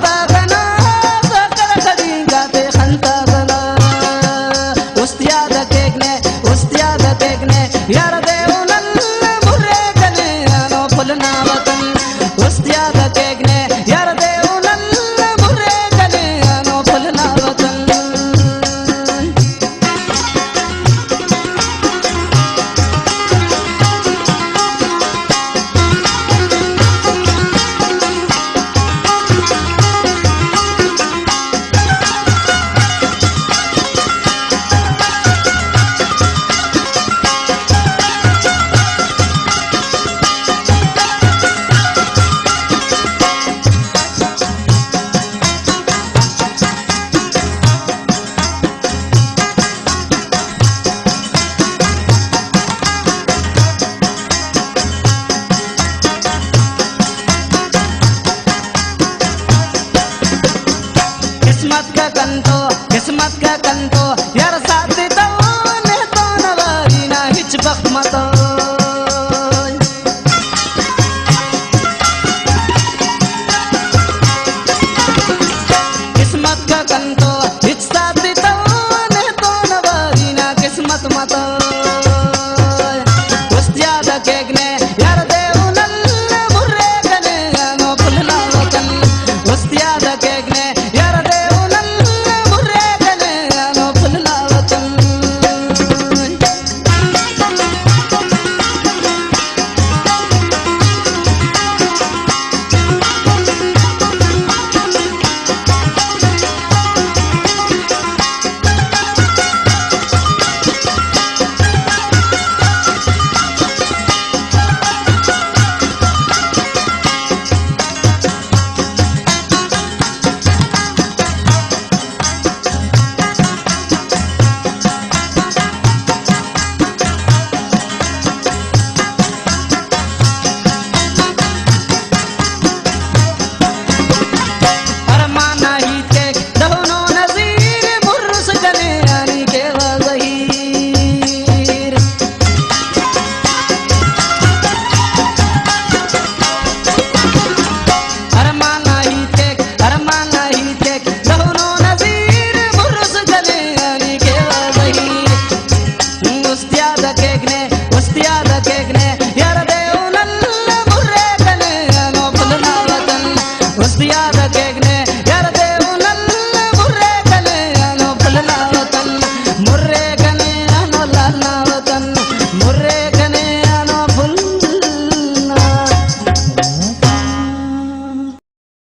خنتاغنا ذكر خديجة خنتاغنا واستيادة كيكني واستيادة كيكني يا رديونا المريكني أنا قلنا وطن واستيادة كيكني يا رديونا المريكني أنا قلنا وطن किस्मत का कंतो यार साथ तो ने तो नवारी ना हिच बख्त मतो किस्मत का कंतो हिच साथ तो ने तो नवारी ना किस्मत मतो उस्तियादा केगने यार देवनल मुर्रे कने नो फुलना वतन उस्तियादा केगने यार उस्तियादा केगने